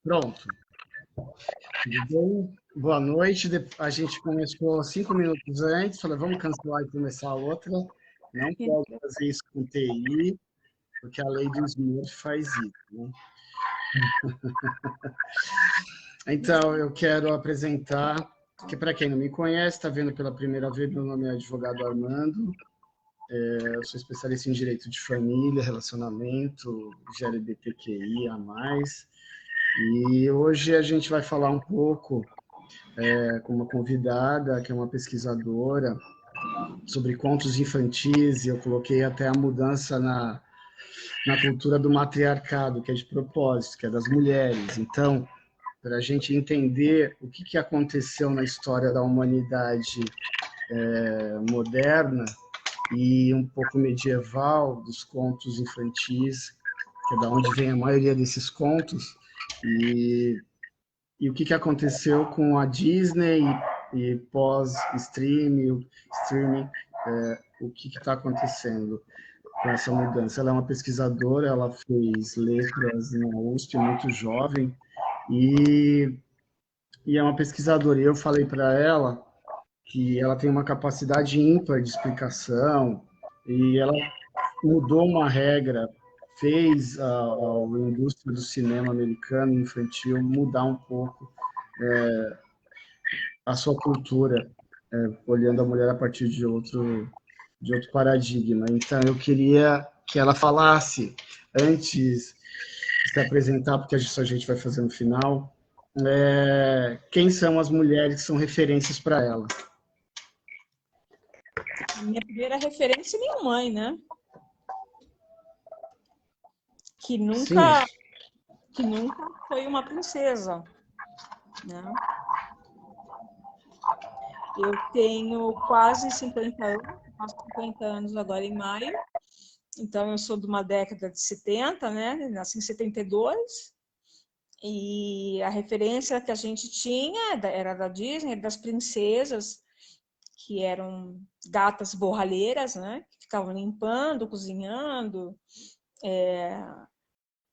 Pronto. Tudo bem? Boa noite. A gente começou 5 minutos antes, falei, vamos cancelar e começar a outra. Não pode fazer isso com TI, porque a lei do Smurf faz isso. Né? Então, eu quero apresentar, que para quem não me conhece, está vendo pela primeira vez, meu nome é advogado Armando, eu sou especialista em direito de família, relacionamento, LGBTQIA+, e hoje a gente vai falar um pouco com uma convidada, que é uma pesquisadora, sobre contos infantis, e eu coloquei até a mudança na cultura do matriarcado, que é de propósito, que é das mulheres. Então, para a gente entender o que aconteceu na história da humanidade moderna e um pouco medieval, dos contos infantis, que é da onde vem a maioria desses contos, e o que aconteceu com a Disney e pós-streaming, o que está acontecendo com essa mudança. Ela é uma pesquisadora, ela fez letras na USP muito jovem, e é uma pesquisadora. E eu falei para ela que ela tem uma capacidade ímpar de explicação, e ela mudou uma regra, fez a indústria do cinema americano infantil mudar um pouco a sua cultura, olhando a mulher a partir de outro paradigma. Então, eu queria que ela falasse, antes de se apresentar, porque isso a gente vai fazer no final, quem são as mulheres que são referências para ela. A minha primeira referência é minha mãe, né? Que nunca foi uma princesa, né? Eu tenho quase 50 anos, faço 50 anos agora em maio, então eu sou de uma década de 70, né? Nasci em 72, e a referência que a gente tinha era da Disney, das princesas, que eram gatas borralheiras, né? Que ficavam limpando, cozinhando,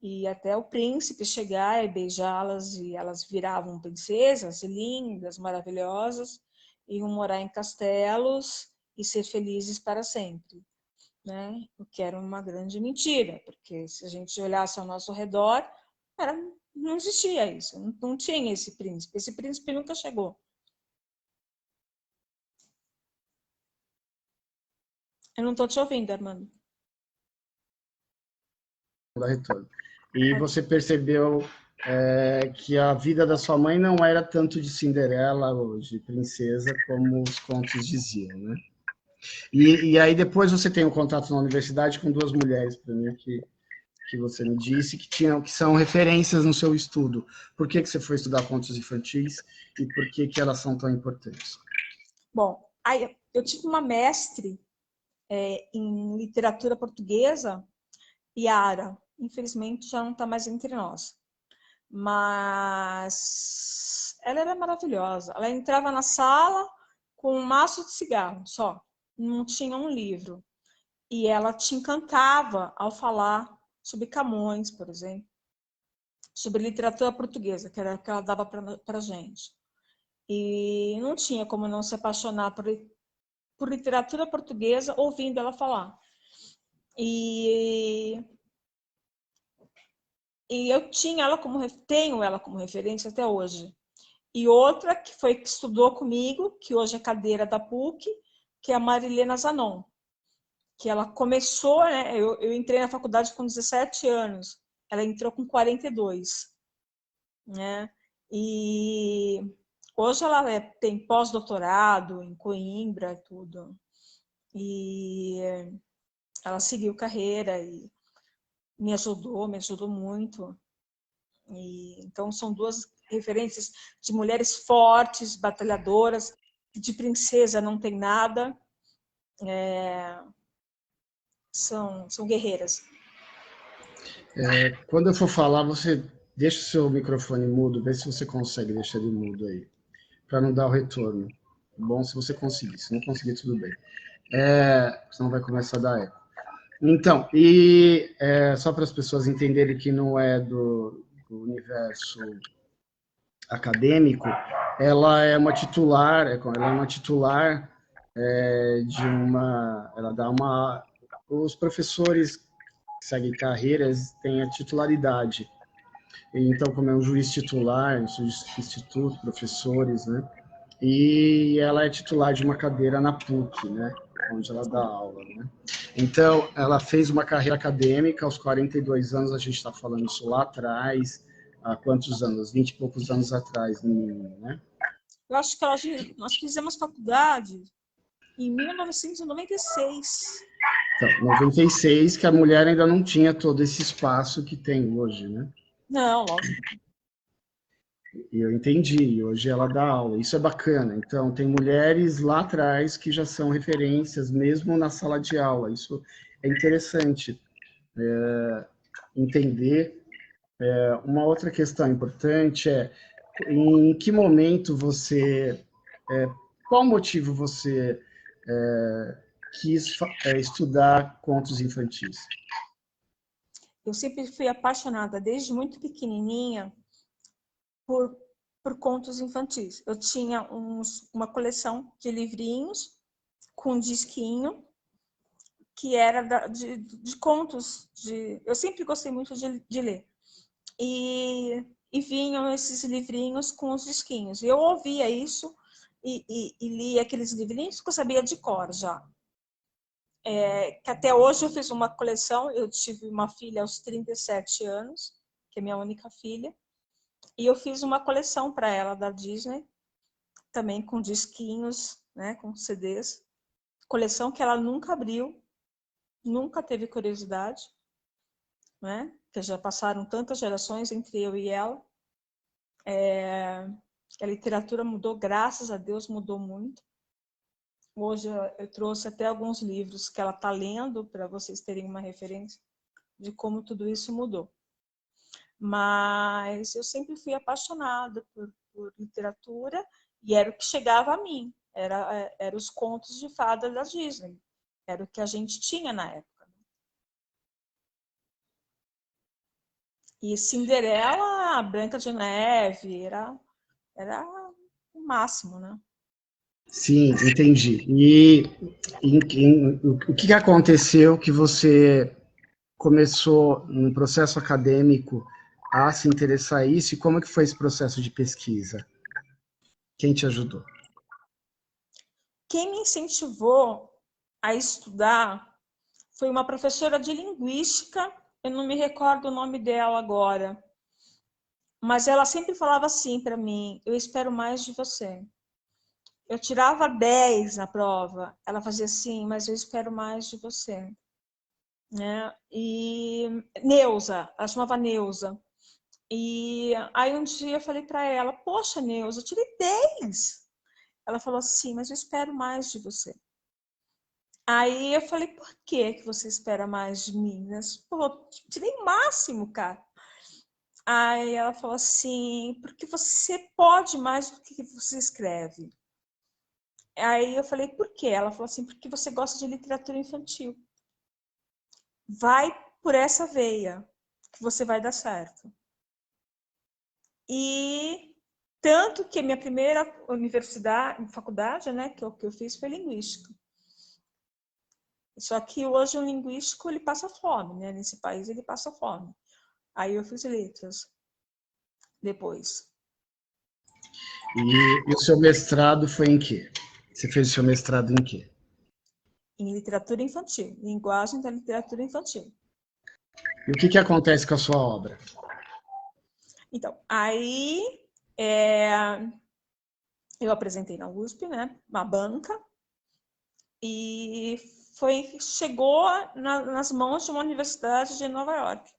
e até o príncipe chegar e beijá-las, e elas viravam princesas lindas, maravilhosas, iam morar em castelos e ser felizes para sempre, né? O que era uma grande mentira, porque se a gente olhasse ao nosso redor, não existia isso, não tinha esse príncipe nunca chegou. Eu não estou te ouvindo, Armando. E você percebeu que a vida da sua mãe não era tanto de Cinderela ou de princesa como os contos diziam, né? E aí depois você tem um contato na universidade com duas mulheres, para mim, que você me disse, que são referências no seu estudo. Por que você foi estudar contos infantis e por que elas são tão importantes? Bom, aí eu tive uma mestre em literatura portuguesa, Yara, infelizmente já não está mais entre nós, mas ela era maravilhosa. Ela entrava na sala com um maço de cigarro só, não tinha um livro, e ela te encantava ao falar sobre Camões, por exemplo, sobre literatura portuguesa, que era o que ela dava para a gente. E não tinha como não se apaixonar por literatura portuguesa ouvindo ela falar. E eu tenho ela como referência até hoje. E outra que estudou comigo, que hoje é cadeira da PUC, que é a Marilena Zanon, que ela começou, né? Eu entrei na faculdade com 17 anos, ela entrou com 42, né? E hoje ela tem pós-doutorado em Coimbra, tudo. E ela seguiu carreira e me ajudou muito. E, então, são duas referências de mulheres fortes, batalhadoras, de princesa não tem nada, são guerreiras. Quando eu for falar, você deixa o seu microfone mudo, vê se você consegue deixar ele mudo aí, para não dar o retorno. Bom, se você conseguir. Se não conseguir, tudo bem. Senão vai começar a dar eco. Então, só para as pessoas entenderem que não é o universo acadêmico, ela é uma titular, ela dá uma, os professores que seguem carreiras têm a titularidade. Então, como é um juiz titular, um instituto, professores, né? E ela é titular de uma cadeira na PUC, né? Onde ela dá aula, né? Então, ela fez uma carreira acadêmica aos 42 anos, a gente está falando isso lá atrás, há quantos anos? 20 e poucos anos atrás, no mínimo, né? Eu acho que nós fizemos faculdade em 1996. Então, 96, que a mulher ainda não tinha todo esse espaço que tem hoje, né? Não, lógico. E eu entendi, hoje ela dá aula, isso é bacana. Então, tem mulheres lá atrás que já são referências, mesmo na sala de aula. Isso é interessante entender. Uma outra questão importante é em que momento você, qual motivo você quis estudar contos infantis? Eu sempre fui apaixonada, desde muito pequenininha, por contos infantis. Eu tinha uma coleção de livrinhos com disquinho, que era de contos. Eu sempre gostei muito de ler. E vinham esses livrinhos com os disquinhos. Eu ouvia isso e lia aqueles livrinhos que eu sabia de cor já. Que até hoje eu fiz uma coleção. Eu tive uma filha aos 37 anos, que é minha única filha, e eu fiz uma coleção para ela da Disney, também com disquinhos, né, com CDs. Coleção que ela nunca abriu, nunca teve curiosidade, né? Que já passaram tantas gerações entre eu e ela. A literatura mudou, graças a Deus, mudou muito. Hoje eu trouxe até alguns livros que ela está lendo, para vocês terem uma referência de como tudo isso mudou. Mas eu sempre fui apaixonada por literatura e era o que chegava a mim. Era os contos de fada da Disney. Era o que a gente tinha na época. E Cinderela, Branca de Neve, era o máximo, né? Sim, entendi. E o que aconteceu que você começou no processo acadêmico a se interessar isso e como que foi esse processo de pesquisa? Quem te ajudou? Quem me incentivou a estudar foi uma professora de linguística, eu não me recordo o nome dela agora, mas ela sempre falava assim para mim: eu espero mais de você. Eu tirava 10 na prova, ela fazia assim: mas eu espero mais de você. Né? E Neuza, ela chamava Neuza. E aí um dia eu falei para ela: poxa, Neuza, eu tirei 10. Ela falou assim: mas eu espero mais de você. Aí eu falei: por que você espera mais de mim? Pô, tirei o máximo, cara. Aí ela falou assim: porque você pode mais do que você escreve. Aí eu falei: por quê? Ela falou assim: porque você gosta de literatura infantil. Vai por essa veia, que você vai dar certo. E tanto que a minha primeira faculdade, né, que eu fiz foi linguística. Só que hoje o linguístico ele passa fome, né? Nesse país ele passa fome. Aí eu fiz letras depois. E o seu mestrado foi em quê? Você fez o seu mestrado em quê? Em literatura infantil, linguagem da literatura infantil. E o que acontece com a sua obra? Então, aí eu apresentei na USP, né, uma banca, e chegou nas mãos de uma universidade de Nova York,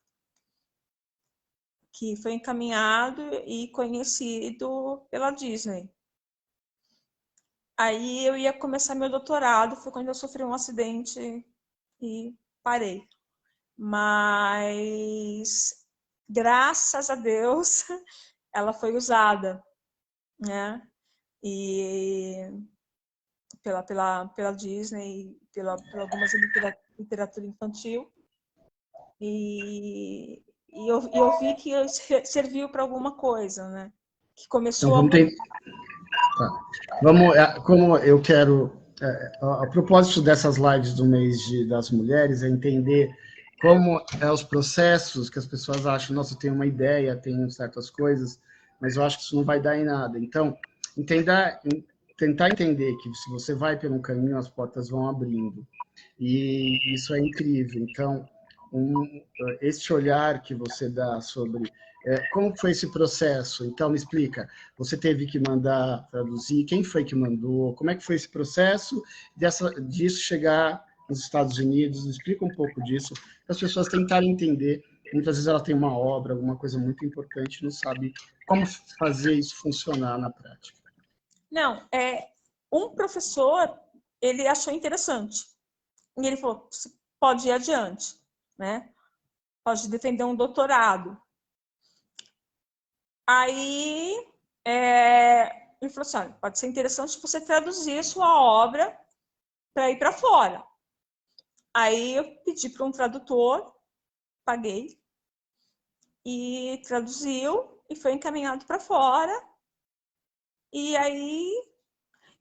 que foi encaminhado e conhecido pela Disney. Aí eu ia começar meu doutorado, foi quando eu sofri um acidente e parei. Mas, graças a Deus, ela foi usada, né? E pela Disney, por algumas literatura infantil. E eu vi que serviu para alguma coisa, né? Que Então, começou vamos ter... Tá. Como eu quero... a propósito dessas lives do mês das mulheres é entender como os processos que as pessoas acham, nossa, eu tenho uma ideia, tenho certas coisas, mas eu acho que isso não vai dar em nada. Então, tentar entender que se você vai por um caminho, as portas vão abrindo. E isso é incrível. Então, esse olhar que você dá sobre como foi esse processo? Então, me explica. Você teve que mandar traduzir? Quem foi que mandou? Como é que foi esse processo disso chegar nos Estados Unidos? Me explica um pouco disso, para as pessoas tentarem entender. Muitas vezes ela tem uma obra, alguma coisa muito importante, não sabe como fazer isso funcionar na prática. Não, um professor, ele achou interessante. E ele falou, você pode ir adiante, né? Pode defender um doutorado. Aí, ele falou assim, pode ser interessante você traduzir sua obra para ir para fora. Aí eu pedi para um tradutor, paguei, e traduziu, e foi encaminhado para fora. E aí,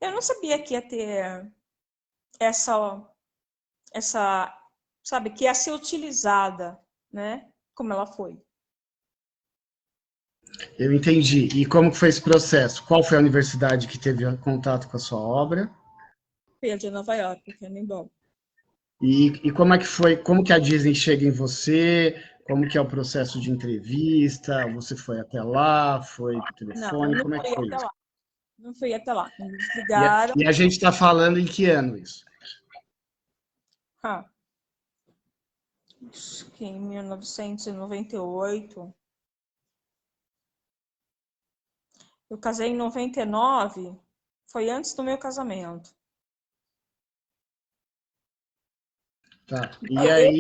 eu não sabia que ia ter essa sabe, que ia ser utilizada, né? Como ela foi. Eu entendi. E como foi esse processo? Qual foi a universidade que teve contato com a sua obra? Foi a de Nova York, Canembol. E como é que foi? Como que a Disney chega em você? Como que é o processo de entrevista? Você foi até lá? Foi por Não, eu telefone? não Como é que fui foi até isso? lá. Não fui até lá. Eles E a, ligaram. e a gente está falando em que ano isso? Acho que em 1998. Eu casei em 99. Foi antes do meu casamento. Tá. Eu,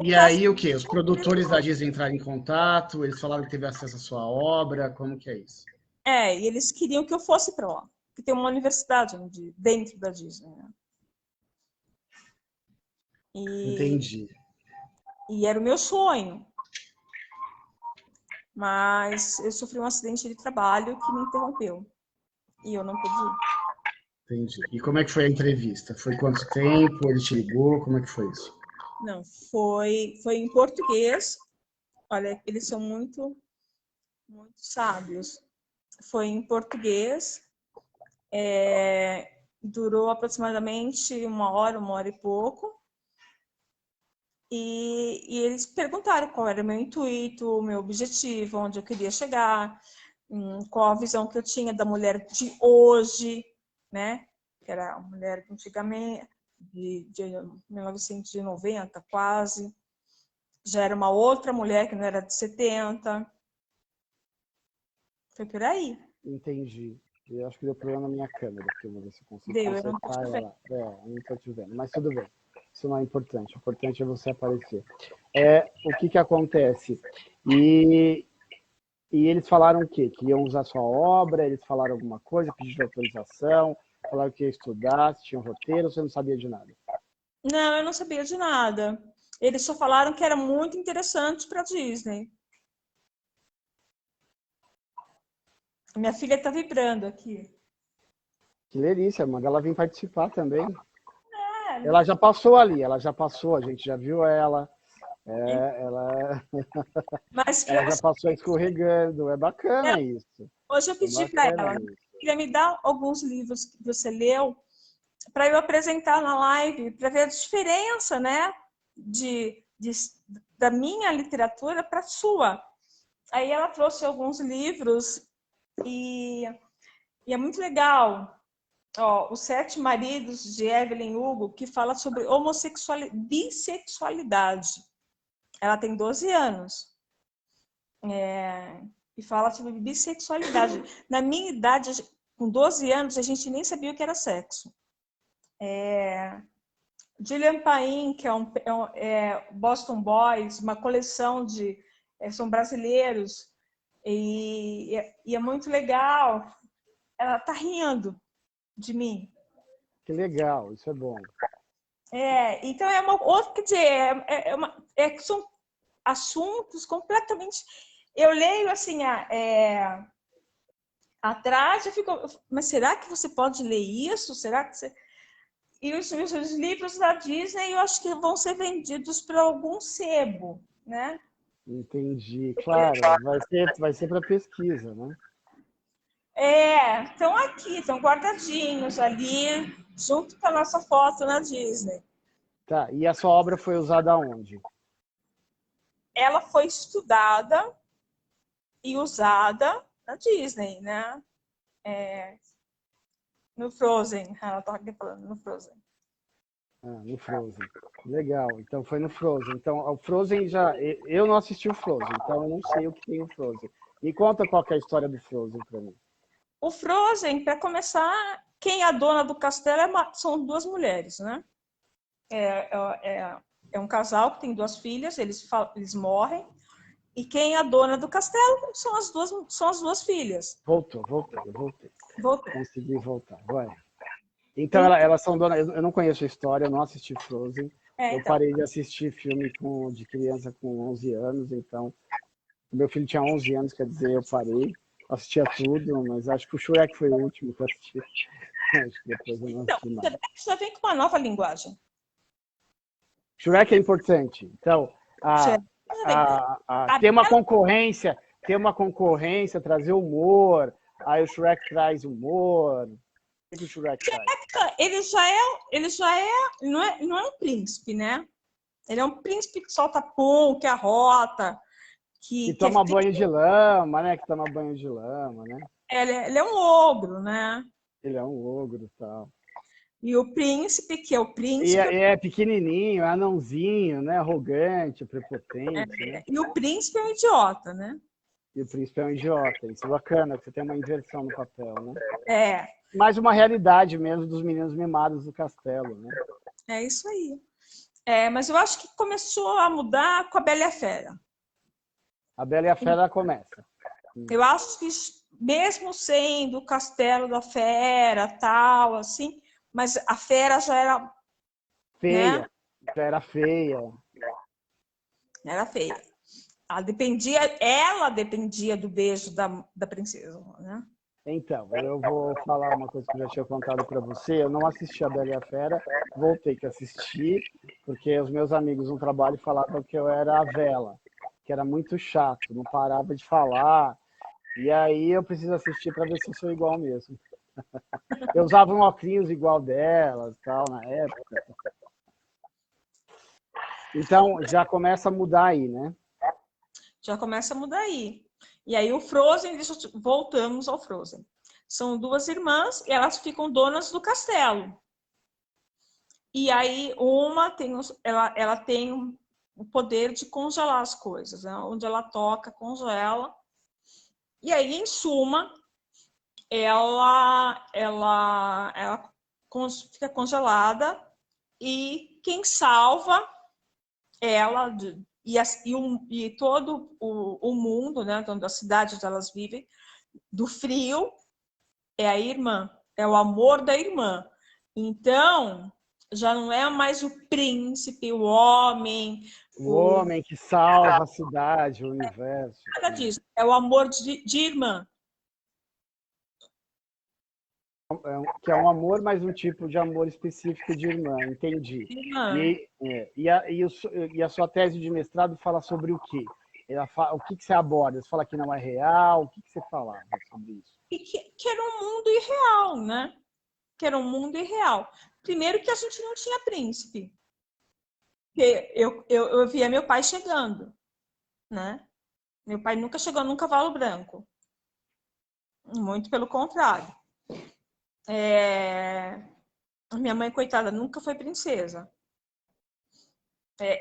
E aí o quê? Os produtores da Disney entraram em contato? Eles falaram que teve acesso à sua obra? Como que é isso? e eles queriam que eu fosse para lá. Que tem uma universidade dentro da Disney. Né? Entendi. E era o meu sonho. Mas eu sofri um acidente de trabalho que me interrompeu. E eu não pude ir. Entendi. E como é que foi a entrevista? Foi quanto tempo? Ele te ligou? Como é que foi isso? Não, foi em português. Olha, eles são muito, muito sábios. Foi em português. Durou aproximadamente uma hora e pouco. E eles perguntaram qual era o meu intuito, o meu objetivo, onde eu queria chegar, qual a visão que eu tinha da mulher de hoje, né? Que era a mulher de antigamente, de 1990, quase. Já era uma outra mulher que não era de 70. Foi por aí. Entendi. Eu acho que deu problema na minha câmera, porque eu vou ver se eu consigo Deu, eu não tô consertar te vendo. ela. Eu não estou te vendo, mas tudo bem. Isso não é importante. O importante é você aparecer. O que acontece? E, e eles falaram o quê? Que iam usar sua obra, eles falaram alguma coisa, pediram autorização, falaram que ia estudar, se tinha um roteiro, você não sabia de nada. Não, eu não sabia de nada. Eles só falaram que era muito interessante para a Disney. Minha filha está vibrando aqui. Que delícia, manda ela vir participar também. É, Ela já passou ali, ela já passou, a gente já viu ela. Ela mas ela já passou escorregando. É bacana isso. hoje eu É pedi para bacana ela, isso. queria me dar alguns livros que você leu para eu apresentar na live, para ver a diferença, né, da minha literatura para a sua. Aí ela trouxe alguns livros e é muito legal. Os Sete Maridos de Evelyn Hugo, que fala sobre bissexualidade. Ela tem 12 anos. E fala sobre bissexualidade. Na minha idade, com 12 anos, a gente nem sabia o que era sexo. Gillian Paim, que é Boston Boys, uma coleção de... são brasileiros. E é muito legal. Ela tá rindo de mim. Que legal, isso é bom. Então é uma outra, quer dizer, são assuntos completamente... Eu leio assim, atrás, eu fico, mas será que você pode ler isso? Será que você... E os livros da Disney, eu acho que vão ser vendidos para algum sebo, né? Entendi. Claro, vai ser para pesquisa, né? Estão aqui, estão guardadinhos ali, junto com a nossa foto na Disney. Tá, e a sua obra foi usada aonde? Ela foi estudada e usada na Disney, né? No Frozen, ela estava aqui falando, no Frozen. Ah, no Frozen. Legal, então foi no Frozen. Então, o Frozen já... Eu não assisti o Frozen, então eu não sei o que tem o Frozen. Me conta qual que é a história do Frozen para mim. O Frozen, para começar, quem é a dona do castelo são duas mulheres, né? É um casal que tem duas filhas, eles morrem, e quem é a dona do castelo são as duas filhas. Voltei. Voltou. Consegui voltar, vai. Então, elas são donas... Eu não conheço a história, eu não assisti Frozen. Eu Então. parei de assistir filme de criança com 11 anos, então... Meu filho tinha 11 anos, quer dizer, eu parei. Assistia tudo, mas acho que o Shrek foi o último que eu assisti. Acho que depois eu não assisti nada. Já vem com uma nova linguagem. Shrek é importante. Então, ter uma concorrência, trazer humor. Aí o Shrek traz humor. O que o Shrek traz? Não é um príncipe, né? Ele é um príncipe que solta pum, que arrota, que toma banho de lama, né? Né? Ele é um ogro, né? Ele é um ogro e tal. E o príncipe, que é o príncipe... É pequenininho, é anãozinho, né? Arrogante, prepotente. Né? E o príncipe é um idiota, né? E o príncipe é um idiota. Isso é bacana, que você tem uma inversão no papel, né? Mais uma realidade mesmo dos meninos mimados do castelo, né? É isso aí. Mas eu acho que começou a mudar com a Bela e a Fera. A Bela e a Fera começa. Eu acho que mesmo sendo o castelo da Fera, tal, assim, mas a Fera já era... Feia. Né? Já era feia. Era feia. Ela dependia do beijo da princesa, né? Então, eu vou falar uma coisa que eu já tinha contado para você. Eu não assisti a Bela e a Fera, voltei que assistir, porque os meus amigos no trabalho falavam que eu era a Vela, que era muito chato, não parava de falar. E aí eu preciso assistir para ver se eu sou igual mesmo. Eu usava um óculos igual delas, tal, na época. Então, já começa a mudar aí, né? Já começa a mudar aí. E aí o Frozen, voltamos ao Frozen. São duas irmãs e elas ficam donas do castelo. E aí ela tem o poder de congelar as coisas, né? Onde ela toca, congela. E aí, em suma, ela fica congelada e quem salva ela e todo o mundo, né, da cidade onde elas vivem, do frio, é a irmã, é o amor da irmã. Então, já não é mais o príncipe, o homem... O homem que salva a cidade, o universo. Nada disso, é o amor de irmã. Que é um amor, mas um tipo de amor específico de irmã, entendi. Irmã. E a sua tese de mestrado fala sobre o quê? O que você aborda? Você fala que não é real? O que você falava sobre isso? Que era um mundo irreal, né? Que era um mundo irreal. Primeiro que a gente não tinha príncipe. Eu via meu pai chegando, né? Meu pai nunca chegou num cavalo branco. Muito pelo contrário. Minha mãe, coitada, nunca foi princesa.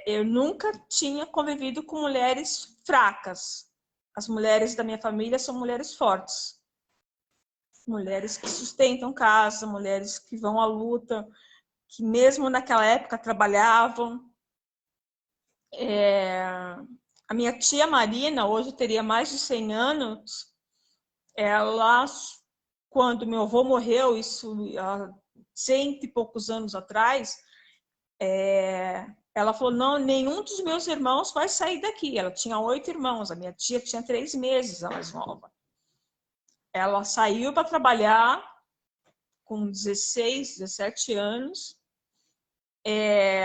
Eu nunca tinha convivido com mulheres fracas. As mulheres da minha família são mulheres fortes. Mulheres que sustentam casa, mulheres que vão à luta, que mesmo naquela época trabalhavam. A minha tia Marina, hoje teria mais de 100 anos, ela, quando meu avô morreu, isso há 100 e poucos anos atrás, Ela falou, não, nenhum dos meus irmãos vai sair daqui. Ela tinha 8 irmãos, a minha tia tinha 3 meses, a mais nova. Ela saiu para trabalhar com 16, 17 anos. E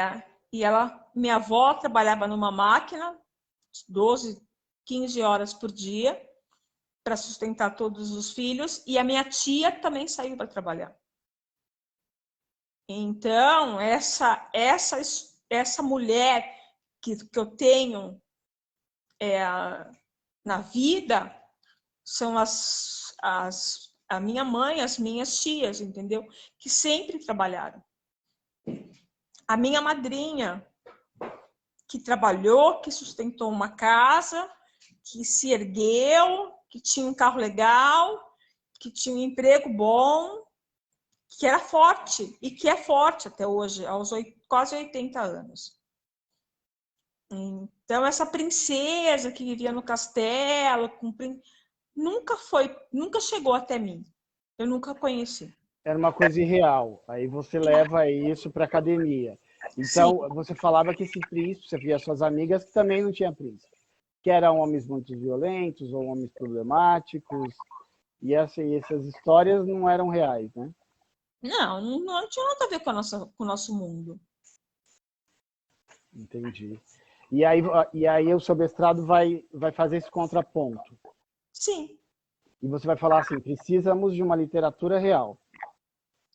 minha avó trabalhava numa máquina, 12, 15 horas por dia, para sustentar todos os filhos. E a minha tia também saiu para trabalhar. Então, essa mulher que eu tenho na vida são a minha mãe, as minhas tias, entendeu? Que sempre trabalharam. A minha madrinha, que trabalhou, que sustentou uma casa, que se ergueu, que tinha um carro legal, que tinha um emprego bom, que era forte e que é forte até hoje, aos quase 80 anos. Então, essa princesa que vivia no castelo, nunca chegou até mim. Eu nunca conheci. Era uma coisa irreal. Aí você leva isso para academia. Então, sim, você falava que esse príncipe, você via suas amigas que também não tinha príncipe, que eram homens muito violentos ou homens problemáticos, e essas histórias não eram reais, né? Não tinha nada a ver com o nosso mundo. Entendi. E aí o seu mestrado vai fazer esse contraponto. Sim. E você vai falar assim, precisamos de uma literatura real.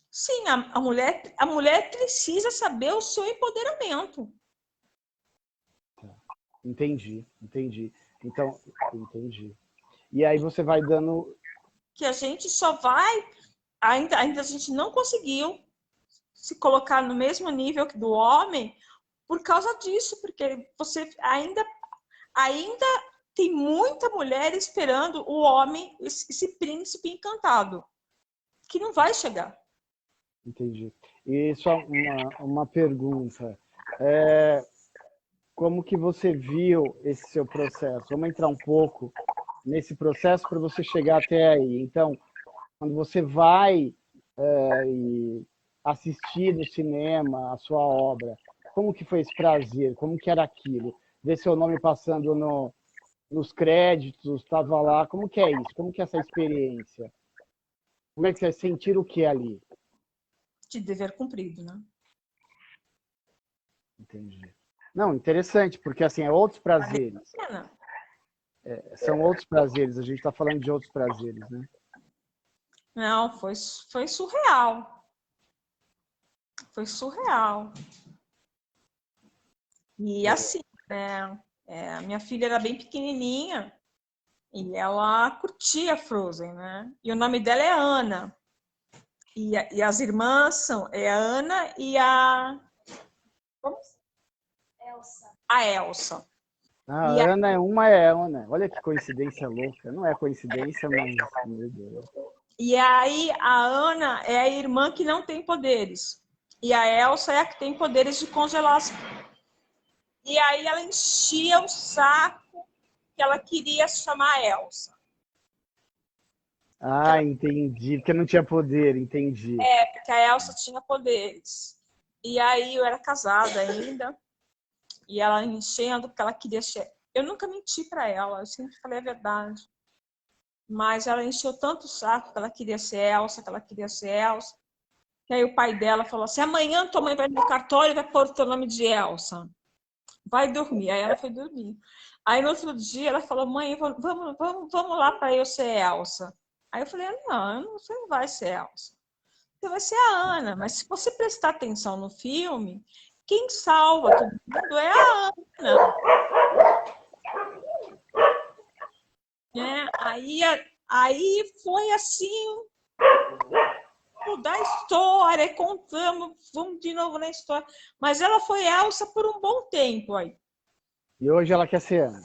Sim, a mulher precisa saber o seu empoderamento. Entendi. Então, entendi. E aí você vai dando... Que a gente só vai... Ainda a gente não conseguiu se colocar no mesmo nível que do homem por causa disso, porque você ainda tem muita mulher esperando o homem, esse príncipe encantado, que não vai chegar. Entendi. E só uma pergunta. Como que você viu esse seu processo? Vamos entrar um pouco nesse processo para você chegar até aí. Então, quando você vai assistir no cinema a sua obra, como que foi esse prazer? Como que era aquilo? Ver seu nome passando nos créditos, estava lá. Como que é isso? Como que é essa experiência? Como é que você sentir o que ali? De dever cumprido, né? Entendi. Não, interessante, porque assim, é outros prazeres. São outros prazeres, a gente está falando de outros prazeres, né? Não, foi surreal. Foi surreal. E assim, né? A minha filha era bem pequenininha e ela curtia Frozen, né? E o nome dela é Ana. E as irmãs são a Ana e a... Como? Elsa. A Elsa. A Ana é uma Ana. Olha que coincidência louca. Não é coincidência, mas... Meu Deus. E aí a Ana é a irmã que não tem poderes. E a Elsa é a que tem poderes de congelar as... E aí ela enchia o saco que ela queria chamar a Elsa. Ah, entendi. Porque não tinha poder, entendi. Porque a Elsa tinha poderes. E aí eu era casada ainda. E ela enchendo porque ela queria ser... Eu nunca menti para ela, eu sempre falei a verdade. Mas ela encheu tanto o saco que ela queria ser Elsa, que aí o pai dela falou assim, amanhã tua mãe vai no cartório e vai pôr o teu nome de Elsa. Vai dormir. Aí ela foi dormir. Aí no outro dia ela falou, mãe, vamos lá para eu ser Elsa. Aí eu falei, não, você não vai ser Elsa. Você vai ser a Ana. Mas se você prestar atenção no filme, quem salva todo mundo é a Ana. Aí foi assim, da história, contamos, vamos de novo na história. Mas ela foi Elsa por um bom tempo aí. E hoje ela quer ser Ana.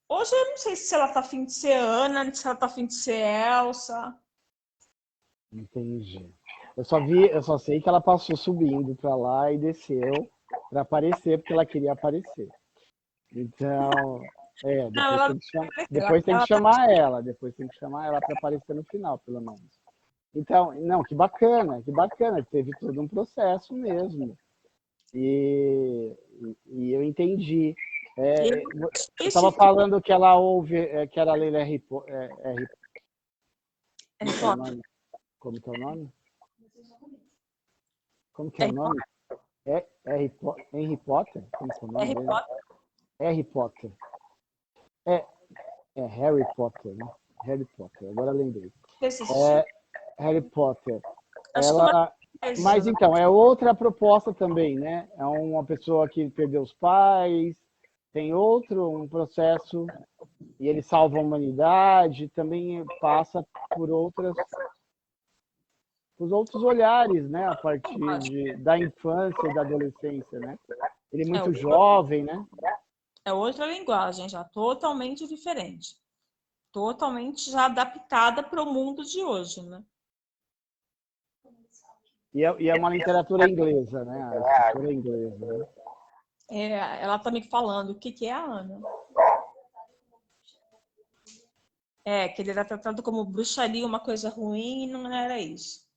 Hoje eu não sei se ela tá afim de ser Ana, se ela tá afim de ser Elsa. Entendi. Eu só sei que ela passou subindo para lá e desceu para aparecer, porque ela queria aparecer. Então, depois tem que chamar ela para aparecer no final, pelo menos. Então, não, que bacana, teve todo um processo mesmo. E eu entendi. Eu Esse estava falando que ela ouve, que era a Leila Harry Potter. Como que é o nome? Como que é o Harry nome? Harry Potter? Como que é o nome Harry dele? Potter. Harry Potter. É Harry Potter, né? Harry Potter, agora lembrei. Harry Potter. Acho que uma... Mas então, é outra proposta também, né? É uma pessoa que perdeu os pais, tem um processo, e ele salva a humanidade, também passa por outros olhares, né? A partir da infância e da adolescência, né? Ele é muito jovem, né? É outra linguagem já, totalmente diferente. Totalmente já adaptada para o mundo de hoje, né? E é uma literatura inglesa, né? A escritora é inglesa, né? Ela está me falando o que é a Ana. Que ele era tratado como bruxaria, uma coisa ruim, e não era isso.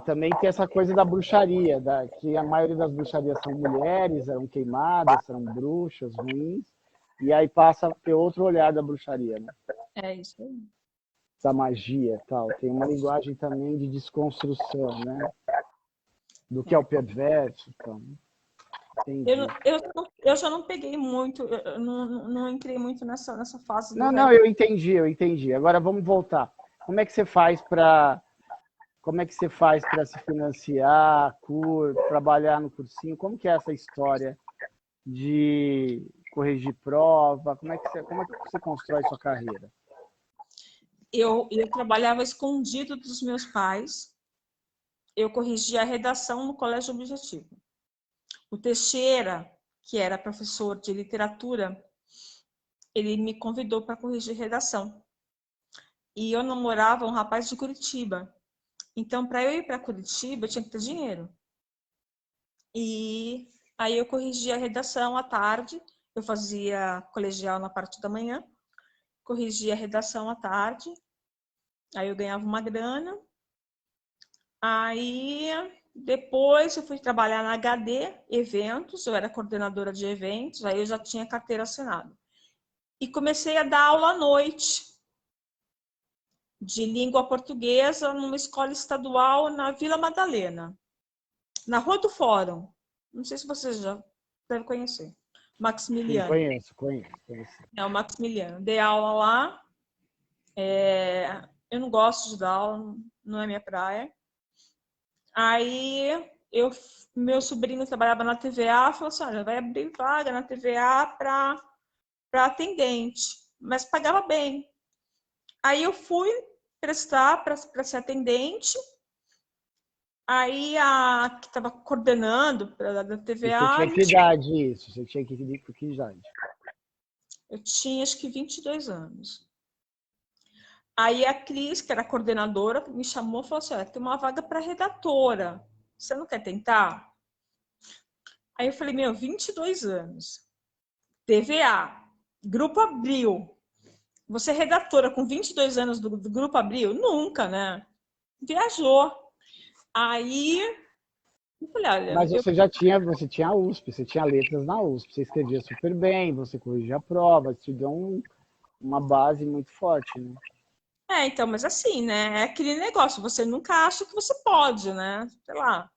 Também tem essa coisa da bruxaria, que a maioria das bruxarias são mulheres, eram queimadas, eram bruxas ruins, e aí passa a ter outro olhar da bruxaria, né? É isso aí. Da magia e tal. Tem uma linguagem também de desconstrução, né? Do que é o perverso. Então. Eu já não peguei muito, eu não entrei muito nessa fase. Não, eu entendi. Agora vamos voltar. Como é que você faz para se financiar, trabalhar no cursinho? Como que é essa história de corrigir prova? Como é que você constrói sua carreira? Eu trabalhava escondido dos meus pais. Eu corrigia a redação no Colégio Objetivo. O Teixeira, que era professor de literatura, ele me convidou para corrigir redação. E eu namorava um rapaz de Curitiba. Então, para eu ir para Curitiba, eu tinha que ter dinheiro. E aí eu corrigia a redação à tarde. Eu fazia colegial na parte da manhã. Corrigia a redação à tarde. Aí eu ganhava uma grana. Aí depois eu fui trabalhar na HD Eventos. Eu era coordenadora de eventos. Aí eu já tinha carteira assinada. E comecei a dar aula à noite de língua portuguesa numa escola estadual na Vila Madalena, na Rua do Fórum. Não sei se vocês já devem conhecer. Maximiliano. Sim, conheço. É o Maximiliano. Dei aula lá. Eu não gosto de dar aula, não é minha praia. Aí meu sobrinho trabalhava na TVA, falou assim: olha, vai abrir vaga na TVA para atendente, mas pagava bem. Aí eu fui prestar para ser atendente. Aí a que estava coordenando da TVA... Você tinha que idade isso? Você tinha que idade? Eu tinha acho que 22 anos. Aí a Cris, que era coordenadora, me chamou e falou assim: olha, tem uma vaga para redatora. Você não quer tentar? Aí eu falei: 22 anos. TVA, Grupo Abril. Você é redatora com 22 anos do Grupo Abril? Nunca, né? Viajou. Aí eu falei: olha... Mas você tinha a USP, você tinha letras na USP, você escrevia super bem, você corrigia a prova, te deu uma base muito forte, né? Então, mas assim, né? É aquele negócio, você nunca acha que você pode, né? Sei lá.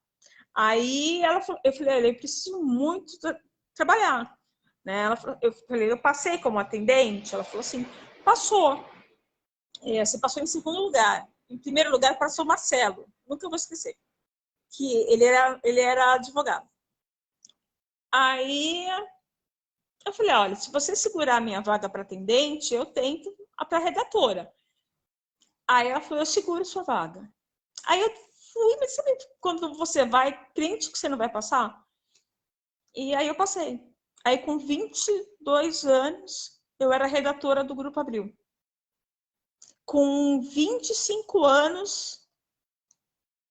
Aí eu falei: eu preciso muito trabalhar, né? Eu falei: eu passei como atendente? Ela falou assim: passou. Você passou em segundo lugar. Em primeiro lugar passou o Marcelo. Nunca vou esquecer. Que ele era advogado. Aí eu falei: olha, se você segurar a minha vaga para atendente, eu tento para redatora. Aí ela falou: eu seguro sua vaga. Aí eu fui, mas sabe quando você vai, crente que você não vai passar? E aí eu passei. Aí com 22 anos, eu era redatora do Grupo Abril. Com 25 anos,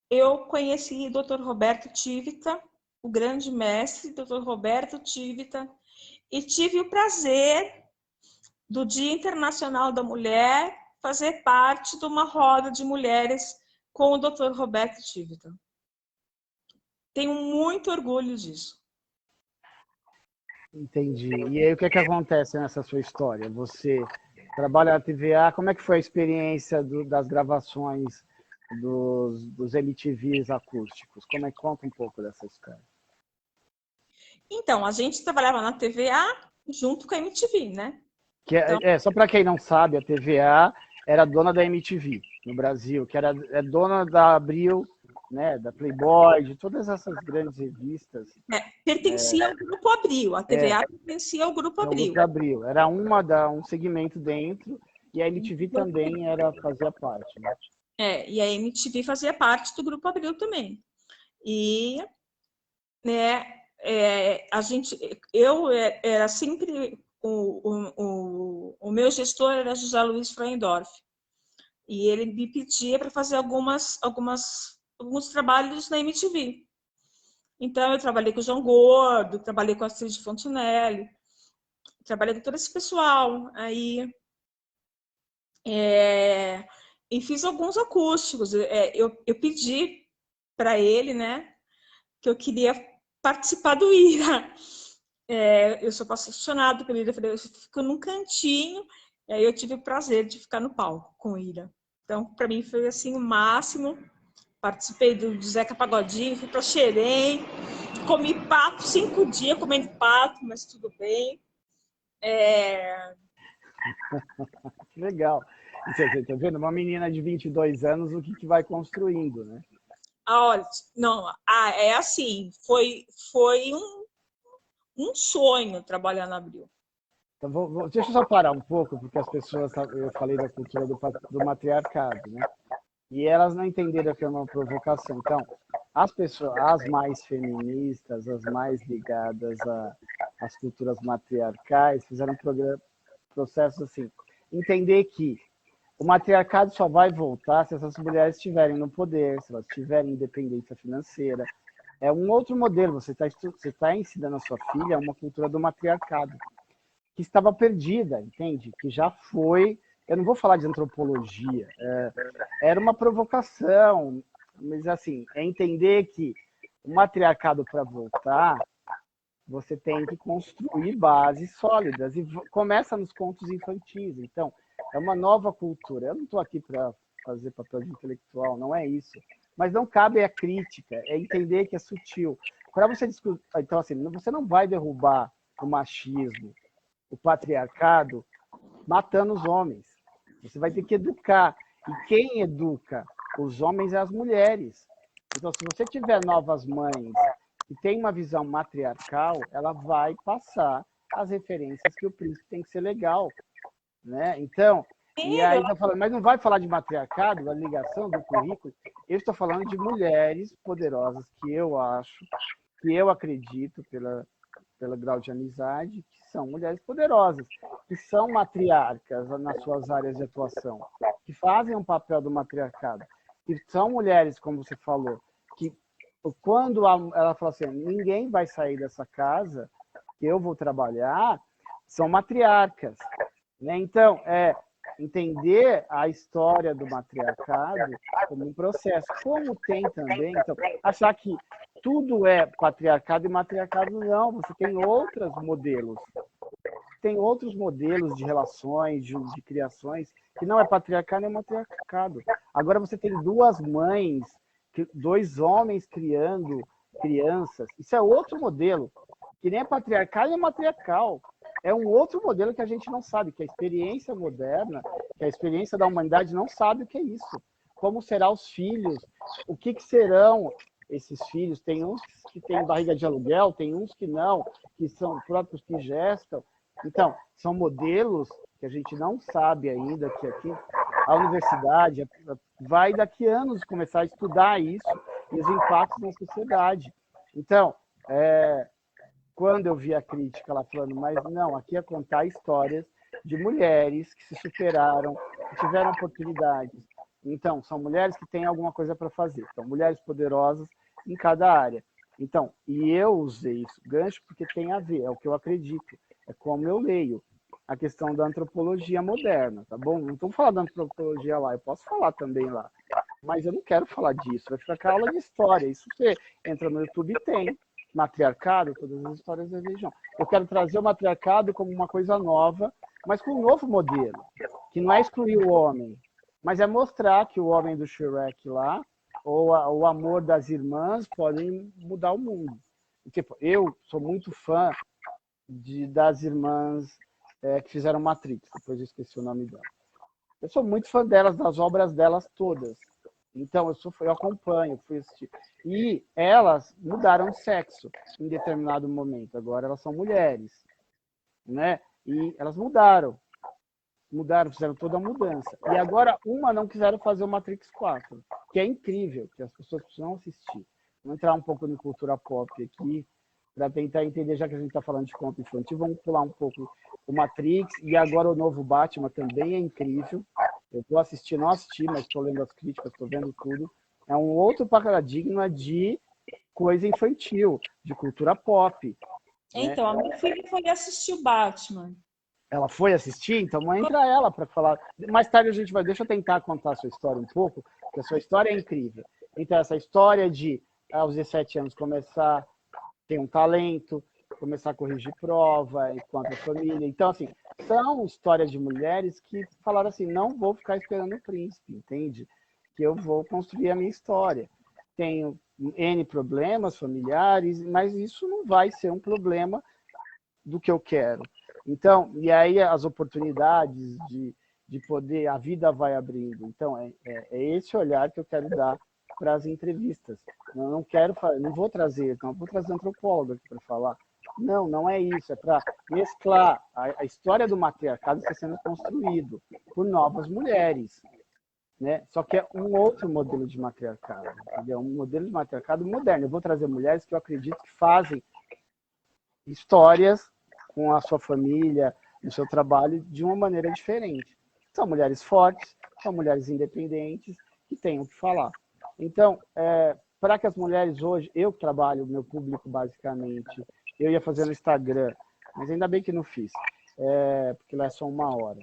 eu conheci o Dr. Roberto Tivita, o grande mestre, Dr. Roberto Tivita, e tive o prazer do Dia Internacional da Mulher fazer parte de uma roda de mulheres com o Dr. Roberto Tivita. tenho muito orgulho disso. Entendi. E aí, o que é que acontece nessa sua história? Você trabalha na TVA, como é que foi a experiência das gravações dos MTVs acústicos? Como é que conta um pouco dessa história? Então, a gente trabalhava na TVA junto com a MTV, né? Então, Só para quem não sabe, a TVA era dona da MTV no Brasil, que é dona da Abril, né, da Playboy, de todas essas grandes revistas. pertencia ao Grupo Abril, a TVA pertencia ao Grupo Então, o Abril. Grupo Abril. Era um segmento dentro, e a MTV também fazia parte. Né? E a MTV fazia parte do Grupo Abril também. E, né, eu era sempre, o meu gestor era José Luiz Freundorf, e ele me pedia para fazer alguns trabalhos na MTV. Então, eu trabalhei com o João Gordo, trabalhei com a Astrid Fontinelli, trabalhei com todo esse pessoal. Aí, e fiz alguns acústicos. Eu pedi para ele, né, que eu queria participar do Ira. Eu sou apaixonada pelo Ira, eu falei, eu fico num cantinho, e aí eu tive o prazer de ficar no palco com o Ira. Então, para mim, foi assim o máximo. Participei do Zeca Pagodinho, fui para Xerém, comi pato 5 dias comendo pato, mas tudo bem. Legal. E você está vendo? Uma menina de 22 anos, o que vai construindo, né? Olha, não, é assim, foi um sonho trabalhar na Abril. Então, deixa eu só parar um pouco, porque as pessoas, eu falei da cultura do matriarcado, né? E elas não entenderam que é uma provocação. Então, as pessoas, as mais feministas, as mais ligadas às culturas matriarcais, fizeram processos assim. Entender que o matriarcado só vai voltar se essas mulheres estiverem no poder, se elas tiverem independência financeira. É um outro modelo. Você está ensinando a sua filha uma cultura do matriarcado, que estava perdida, entende? Que já foi... Eu não vou falar de antropologia, era uma provocação, mas assim, é entender que o matriarcado, para voltar, você tem que construir bases sólidas, e começa nos contos infantis. Então, é uma nova cultura. Eu não estou aqui para fazer papel de intelectual, não é isso. Mas não cabe a crítica, é entender que é sutil. Para você discutir, então assim, você não vai derrubar o machismo, o patriarcado, matando os homens. Você vai ter que educar. E quem educa os homens é as mulheres. Então, se você tiver novas mães que têm uma visão matriarcal, ela vai passar as referências que o príncipe tem que ser legal. Né? Então, e aí eu falando, mas não vai falar de matriarcado, da ligação do currículo? Eu estou falando de mulheres poderosas que eu acho, que eu acredito, pelo grau de amizade, que são mulheres poderosas, que são matriarcas nas suas áreas de atuação, que fazem um papel do matriarcado, que são mulheres, como você falou, que quando ela fala assim, ninguém vai sair dessa casa, que eu vou trabalhar, são matriarcas. Né? Então, entender a história do matriarcado como um processo, como tem também, então, achar que tudo é patriarcado e matriarcado não, você tem outros modelos. Tem outros modelos de relações, de criações, que não é patriarcado nem matriarcado. Agora você tem duas mães, dois homens criando crianças. Isso é outro modelo, que nem é patriarcal nem matriarcal. É um outro modelo que a gente não sabe, que a experiência moderna, que a experiência da humanidade não sabe o que é isso. Como serão os filhos? O que serão esses filhos? Tem uns que têm barriga de aluguel, tem uns que não, que são próprios que gestam. Então, são modelos que a gente não sabe ainda, que aqui a universidade vai daqui a anos começar a estudar isso e os impactos na sociedade. Então, quando eu vi a crítica lá falando, mas não, aqui é contar histórias de mulheres que se superaram, que tiveram oportunidades. Então, são mulheres que têm alguma coisa para fazer. Então, mulheres poderosas em cada área. Então, e eu usei isso, gancho, porque tem a ver, é o que eu acredito, é como eu leio a questão da antropologia moderna, tá bom? Não estou falando da antropologia lá, eu posso falar também lá. mas eu não quero falar disso, vai ficar com a aula de história. Isso você entra no YouTube e tem matriarcado, todas as histórias da religião. Eu quero trazer o matriarcado como uma coisa nova, mas com um novo modelo, que não é excluir o homem, mas é mostrar que o homem do Shrek lá, ou o amor das irmãs, podem mudar o mundo. Tipo, eu sou muito fã das irmãs que fizeram Matrix, depois eu esqueci o nome dela. Eu sou muito fã delas, das obras delas todas. Então, eu acompanho, fui assistir. E elas mudaram de sexo em determinado momento. Agora elas são mulheres, né? E elas mudaram, fizeram toda a mudança. E agora uma não quiseram fazer o Matrix 4, que é incrível, que as pessoas precisam assistir. Vamos entrar um pouco em cultura pop aqui, para tentar entender, já que a gente está falando de conto infantil, vamos pular um pouco o Matrix, e agora o novo Batman também é incrível. Eu estou assistindo, não assisti, mas estou lendo as críticas, estou vendo tudo. É um outro paradigma de coisa infantil, de cultura pop. Então, né? a minha filha foi assistir o Batman. Ela foi assistir, então entra ela para falar. Mais tarde a gente vai. Deixa eu tentar contar a sua história um pouco, porque a sua história é incrível. Então, essa história de, aos 17 anos, começar a ter um talento, começar a corrigir prova enquanto a família. Então, assim, são histórias de mulheres que falaram assim: não vou ficar esperando o príncipe, entende? Que eu vou construir a minha história. Tenho N problemas familiares, mas isso não vai ser um problema do que eu quero. Então, e aí as oportunidades de poder, a vida vai abrindo. Então, é esse olhar que eu quero dar para as entrevistas. Eu não quero, não vou trazer antropólogo aqui para falar. Não, não é isso. É para mesclar a história do matriarcado que está sendo construído por novas mulheres. Né? Só que é um outro modelo de matriarcado. Entendeu? Um modelo de matriarcado moderno. Eu vou trazer mulheres que eu acredito que fazem histórias com a sua família, no seu trabalho, de uma maneira diferente. São mulheres fortes, são mulheres independentes, que têm o que falar. Então, para que as mulheres hoje, eu trabalho, meu público basicamente, eu ia fazer no Instagram, mas ainda bem que não fiz, porque lá é só 1 hora,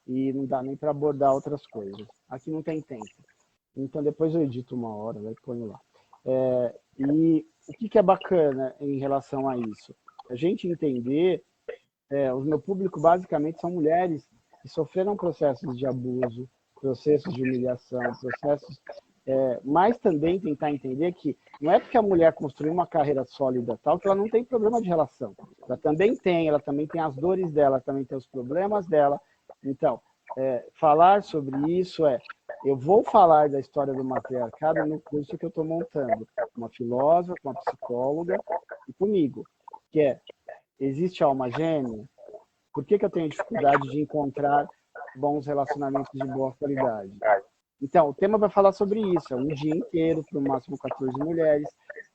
e não dá nem para abordar outras coisas. Aqui não tem tempo. Então, depois eu edito 1 hora, né, ponho lá. E o que é bacana em relação a isso? A gente entender, o meu público basicamente são mulheres que sofreram processos de abuso, processos de humilhação, processos... mas também tentar entender que não é porque a mulher construiu uma carreira sólida tal que ela não tem problema de relação. Ela também tem as dores dela, também tem os problemas dela. Então, falar sobre isso eu vou falar da história do matriarcado no curso que eu estou montando. Uma filósofa, uma psicóloga e comigo, que existe alma gêmea? Por que eu tenho dificuldade de encontrar bons relacionamentos de boa qualidade? Então, o tema vai falar sobre isso, um dia inteiro, para o máximo 14 mulheres.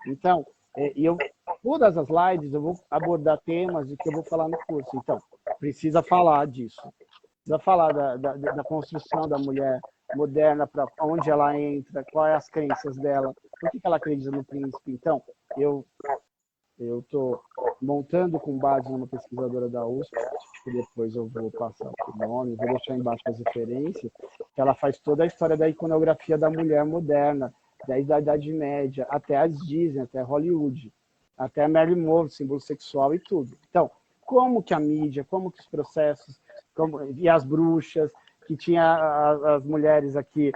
Então, todas as lives eu vou abordar temas de que eu vou falar no curso. Então, precisa falar disso. Precisa falar da construção da mulher moderna, para onde ela entra, quais as crenças dela, por que ela acredita no príncipe. Então, eu estou montando com base numa pesquisadora da USP, que depois eu vou passar o nome, vou deixar embaixo as referências, que ela faz toda a história da iconografia da mulher moderna, desde a Idade Média, até as Disney, até Hollywood, até a Marilyn Monroe, símbolo sexual e tudo. Então, como que a mídia, como que os processos, e as bruxas, que tinha as mulheres aqui,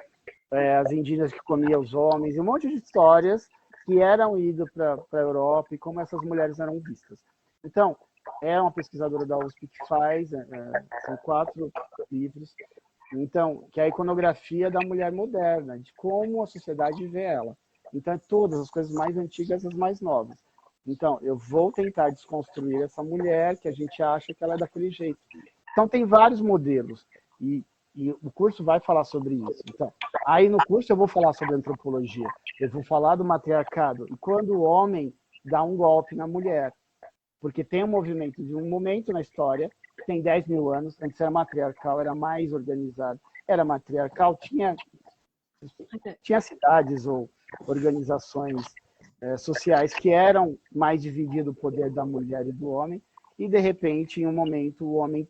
as indígenas que comiam os homens, e um monte de histórias que eram idas para a Europa e como essas mulheres eram vistas. Então, é uma pesquisadora da USP que faz, são 4 livros, então, que é a iconografia da mulher moderna, de como a sociedade vê ela. Então, todas as coisas mais antigas e as mais novas. Então, eu vou tentar desconstruir essa mulher que a gente acha que ela é daquele jeito. Então, tem vários modelos, e o curso vai falar sobre isso. Então, aí no curso eu vou falar sobre antropologia, eu vou falar do matriarcado, e quando o homem dá um golpe na mulher, porque tem um movimento de um momento na história, que tem 10 mil anos, antes era matriarcal, era mais organizado, era matriarcal, tinha cidades ou organizações sociais que eram mais dividido o poder da mulher e do homem, e de repente, em um momento, o homem,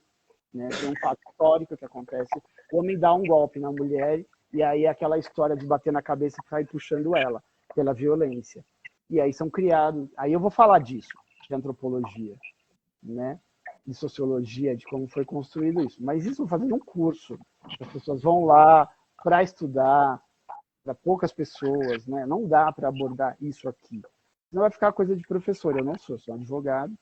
tem um fato histórico que acontece, o homem dá um golpe na mulher E aí aquela história de bater na cabeça que vai puxando ela pela violência. E aí são criados... Aí eu vou falar disso, de antropologia, né? De sociologia, de como foi construído isso. Mas isso eu vou fazer um curso. As pessoas vão lá para estudar, para poucas pessoas, né? Não dá para abordar isso aqui. Não vai ficar coisa de professor. Eu não sou um advogado,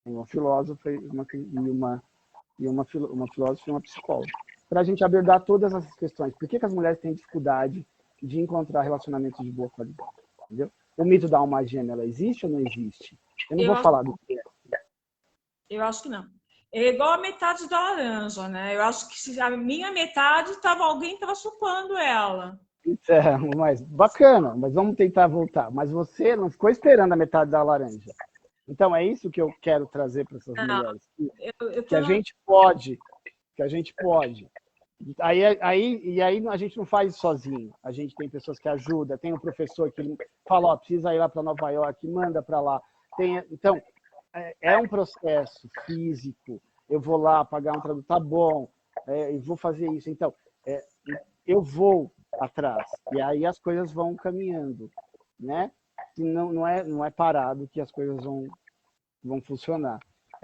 uma filósofa e uma filósofa e uma psicóloga. Para a gente abordar todas essas questões. Por que as mulheres têm dificuldade de encontrar relacionamentos de boa qualidade? Entendeu? O mito da alma gêmea, ela existe ou não existe? Eu não vou falar do que é. Eu acho que não. É igual a metade da laranja, né? Eu acho que se a minha metade alguém estava chupando ela. É, mas bacana, mas vamos tentar voltar. Mas você não ficou esperando a metade da laranja. Então é isso que eu quero trazer para essas mulheres. Que a gente pode, Aí a gente não faz sozinho. A gente tem pessoas que ajudam, tem um professor que fala, ó, precisa ir lá para Nova York, manda para lá. Então, é um processo físico. Eu vou lá pagar um tradutor, tá bom, eu vou fazer isso. Então, eu vou atrás. E aí as coisas vão caminhando, né? E não é parado que as coisas vão funcionar.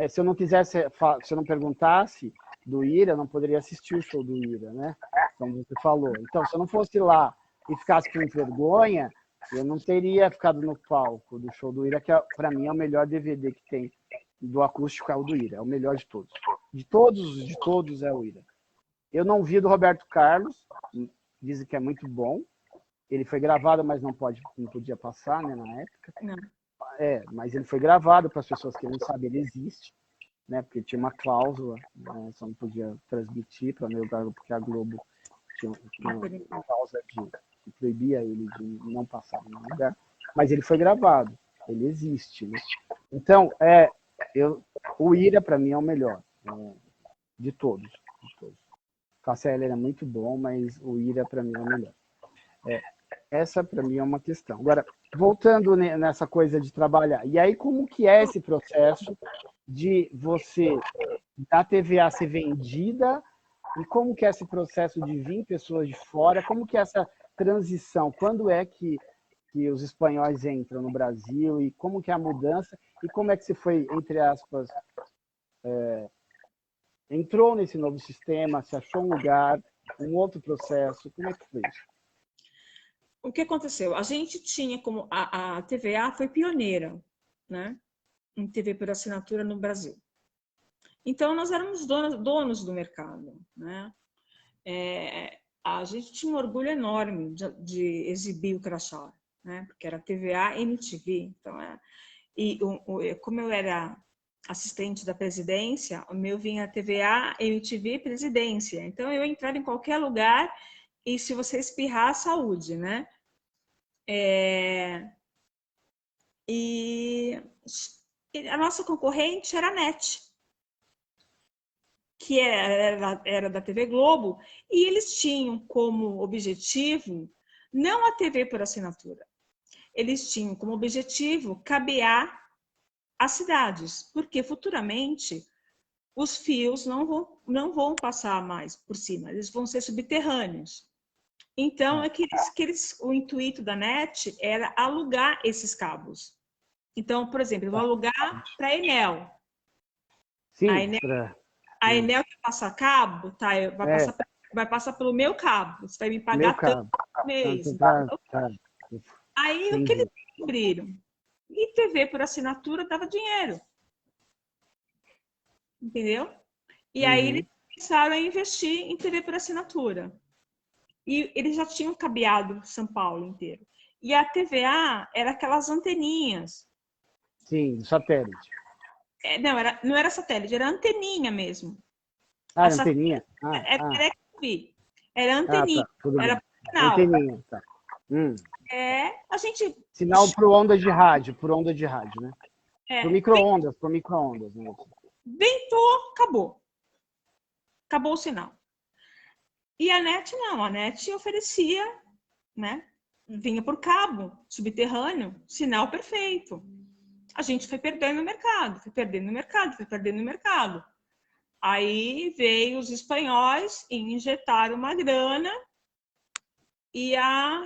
Se eu não quisesse, se eu não perguntasse do Ira, eu não poderia assistir o show do Ira, né? Como você falou. Então, se eu não fosse lá e ficasse com vergonha, eu não teria ficado no palco do show do Ira, que para mim é o melhor DVD que tem do acústico, é o do Ira, é o melhor de todos. De todos é o Ira. Eu não vi do Roberto Carlos, dizem que é muito bom. Ele foi gravado, mas não podia passar, né, na época. Não. Mas ele foi gravado para as pessoas que não sabem, ele existe, né? Porque tinha uma cláusula, né, só não podia transmitir para porque a Globo tinha uma cláusula que proibia ele de não passar em nenhum lugar. Mas ele foi gravado, ele existe, né? Então, o Ira para mim é o melhor, de todos. Cássia Eller é muito bom, mas o Ira para mim é o melhor. Essa para mim é uma questão. Agora, voltando nessa coisa de trabalhar, e aí como que é esse processo de você, da TVA ser vendida, e como que é esse processo de vir pessoas de fora, como que é essa transição, quando é que os espanhóis entram no Brasil, e como que é a mudança, e como é que você foi, entre aspas, entrou nesse novo sistema, se achou um lugar, um outro processo, como é que foi isso? O que aconteceu? A gente tinha como... A TVA foi pioneira, né? Em TV por assinatura no Brasil. Então, nós éramos donos do mercado, né? A gente tinha um orgulho enorme de exibir o crachá, né? Porque era TVA MTV. Então, como eu era assistente da presidência, o meu vinha TVA MTV presidência. Então, eu entrava em qualquer lugar e se você espirrar, saúde, né? E a nossa concorrente era a NET, que era da TV Globo, e eles tinham como objetivo não a TV por assinatura. Eles tinham como objetivo cabear as cidades, porque futuramente os fios não vão passar mais por cima, eles vão ser subterrâneos. Então, o intuito da NET era alugar esses cabos. Então, por exemplo, eu vou alugar para a Enel. Sim, a Enel que passa cabo, tá? Vai passar pelo meu cabo. Você vai me pagar tanto por mês. Aí, o que eles descobriram? E TV por assinatura dava dinheiro. Entendeu? E aí, eles começaram a investir em TV por assinatura. E eles já tinham cabeado São Paulo inteiro. E a TVA era aquelas anteninhas. Sim, satélite. Não era satélite, era anteninha mesmo. Era anteninha? Era anteninha. Era sinal. Anteninha, tá. A gente... Sinal por onda de rádio, né? Por micro-ondas. Né? Ventou, acabou. Acabou o sinal. E a NET não, a NET oferecia, né? Vinha por cabo, subterrâneo, sinal perfeito. A gente foi perdendo o mercado. Aí veio os espanhóis e injetaram uma grana e a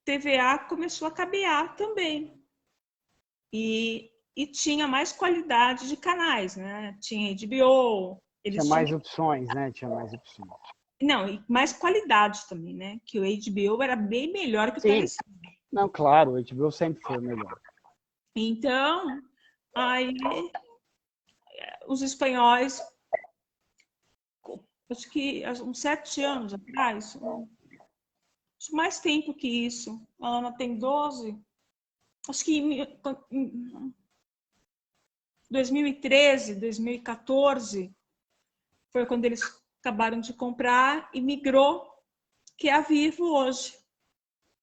TVA começou a cabear também. E tinha mais qualidade de canais, né? Tinha HBO, Tinha mais opções, né? Tinha mais opções. Não, e mais qualidade também, né? Que o HBO era bem melhor que o Sim. Telecine. Não, claro, o HBO sempre foi o melhor. Então, aí os espanhóis, acho que há uns 7 anos atrás, mais tempo que isso. A Ana tem 12. Acho que em 2013, 2014, foi quando eles acabaram de comprar e migrou, que é a Vivo hoje.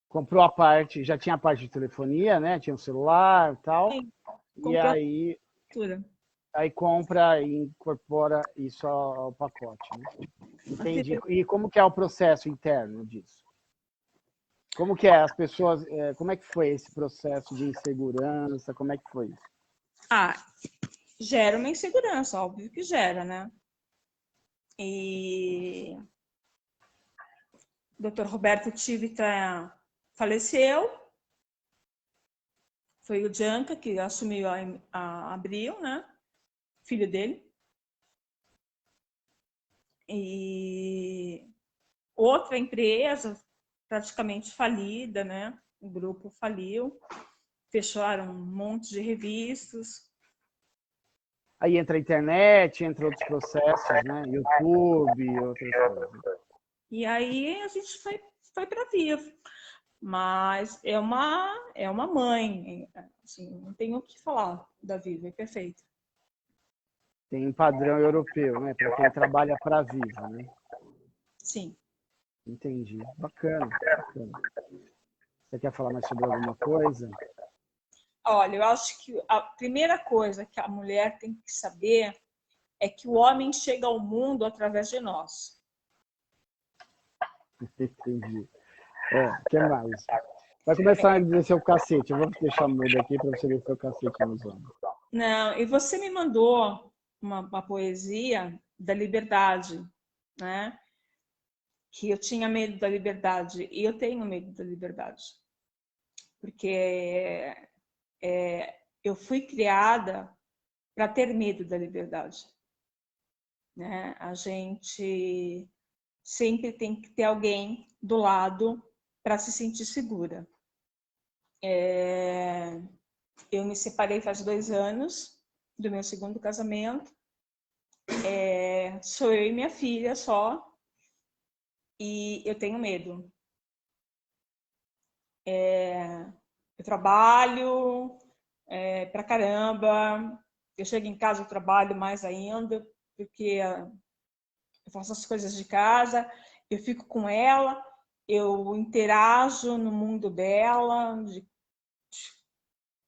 Comprou a parte, já tinha a parte de telefonia, né? Tinha um celular e tal. Sim, E aí compra e incorpora isso ao pacote, né? Entendi. E como que é o processo interno disso? Como que é as pessoas, como é que foi esse processo de insegurança? Como é que foi isso? Gera uma insegurança, óbvio que gera, né? E o Dr. Roberto Tivita faleceu. Foi o Janka que assumiu a Abril, né? Filho dele. E outra empresa praticamente falida, né? O grupo faliu, fecharam um monte de revistas. Aí entra a internet, entra outros processos, né? YouTube, outras coisas. E aí a gente foi para Vivo. Mas é uma mãe, assim, não tenho o que falar da Vivo, é perfeita. Tem um padrão europeu, né? Para quem trabalha para Vivo, né? Sim. Entendi. Bacana, bacana. Você quer falar mais sobre alguma coisa? Olha, eu acho que a primeira coisa que a mulher tem que saber é que o homem chega ao mundo através de nós. Entendi. O que mais? Vai começar a dizer seu cacete. Eu vou deixar mudo aqui para você ver seu cacete nos homens. Não, e você me mandou uma poesia da liberdade, né? Que eu tinha medo da liberdade, e eu tenho medo da liberdade. Porque eu fui criada para ter medo da liberdade. Né? A gente sempre tem que ter alguém do lado para se sentir segura. Eu me separei faz 2 anos do meu segundo casamento. Sou eu e minha filha só. E eu tenho medo. Eu trabalho pra caramba. Eu chego em casa, eu trabalho mais ainda, porque eu faço as coisas de casa, eu fico com ela, eu interajo no mundo dela,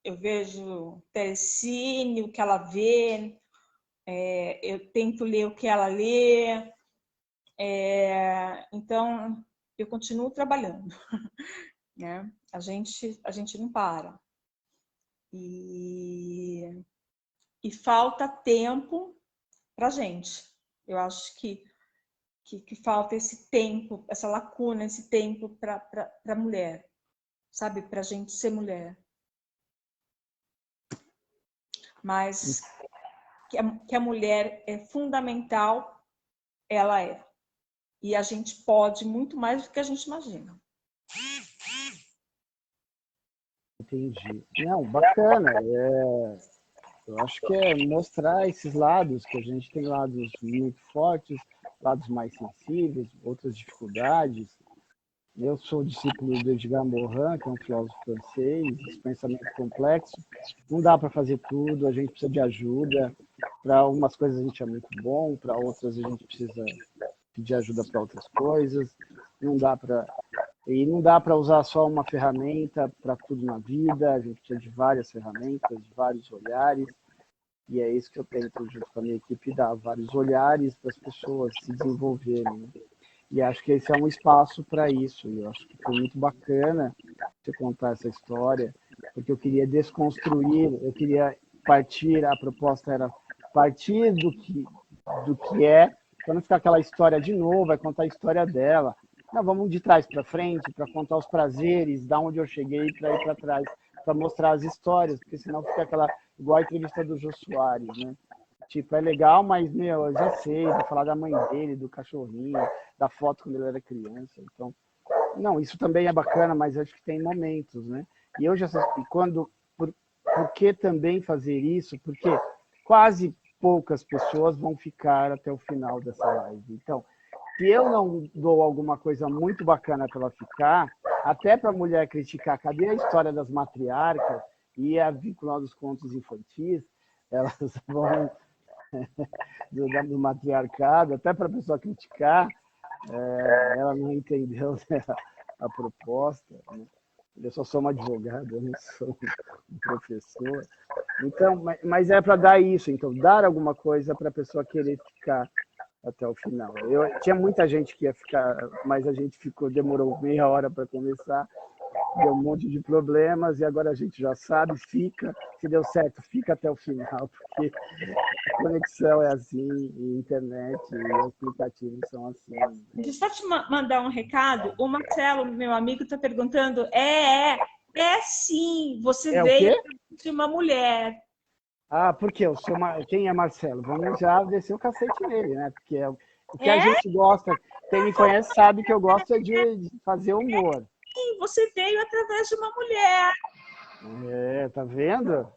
eu vejo telecine, o que ela vê, eu tento ler o que ela lê, então eu continuo trabalhando, né? A gente não para. E falta tempo para a gente. Eu acho que falta esse tempo, essa lacuna, esse tempo para a mulher, sabe? Para a gente ser mulher. Mas que a mulher é fundamental, ela é. E a gente pode muito mais do que a gente imagina. Entendi. Não, bacana. Eu acho que é mostrar esses lados, que a gente tem lados muito fortes, lados mais sensíveis, outras dificuldades. Eu sou discípulo de Edgar Morin, que é um filósofo francês, esse pensamento complexo. Não dá para fazer tudo, a gente precisa de ajuda. Para algumas coisas a gente é muito bom, para outras a gente precisa pedir ajuda para outras coisas. Não dá para usar só uma ferramenta para tudo na vida, a gente precisa de várias ferramentas, de vários olhares. E é isso que eu tento, junto com a minha equipe, dar vários olhares para as pessoas se desenvolverem. Né? E acho que esse é um espaço para isso. E eu acho que foi muito bacana você contar essa história, porque eu queria desconstruir, eu queria partir, a proposta era partir do que é, para não ficar aquela história de novo, vai contar a história dela. Não, vamos de trás para frente, para contar os prazeres, da onde eu cheguei, para ir para trás, para mostrar as histórias, porque senão fica aquela, igual a entrevista do Jô Soares, né? Tipo, é legal, mas, meu, eu já sei, vai falar da mãe dele, do cachorrinho, da foto quando ele era criança. Então, não, isso também é bacana, mas acho que tem momentos, né? E eu já sei, por que também fazer isso? Porque quase poucas pessoas vão ficar até o final dessa live. Então, se eu não dou alguma coisa muito bacana para ela ficar, até para a mulher criticar, cadê a história das matriarcas e a vinculada dos contos infantis, elas vão do matriarcado, até para a pessoa criticar, ela não entendeu, né, a proposta, né? Eu só sou um advogado, eu não sou um professor. Então, mas é para dar isso, então, dar alguma coisa para a pessoa querer ficar até o final. Tinha muita gente que ia ficar, mas a gente demorou meia hora para começar, deu um monte de problemas, e agora a gente já sabe, fica, se deu certo, fica até o final, porque a conexão é assim, e internet e aplicativos são assim. Deixa eu só te mandar um recado. O Marcelo, meu amigo, está perguntando: sim, você veio de uma mulher. Ah, por quê? Quem é Marcelo? Vamos já descer o cacete nele, né? Porque o que a gente gosta, quem me conhece sabe que eu gosto de fazer humor. Sim, você veio através de uma mulher. Tá vendo?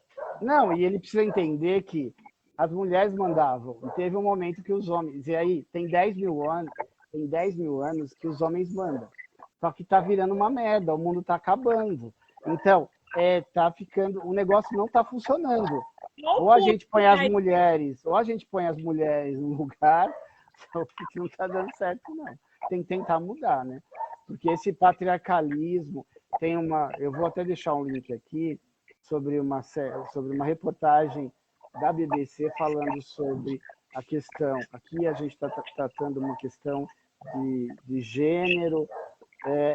Não, e ele precisa entender que as mulheres mandavam. E teve um momento que os homens... E aí, tem 10 mil anos que os homens mandam. Só que tá virando uma merda, o mundo tá acabando. Então, tá ficando... O negócio não tá funcionando. Ou a gente põe as mulheres no lugar, porque não tá dando certo, não. Tem que tentar mudar, né? Porque esse patriarcalismo tem uma... Eu vou até deixar um link aqui sobre uma reportagem da BBC falando sobre a questão... Aqui a gente está tratando uma questão de gênero,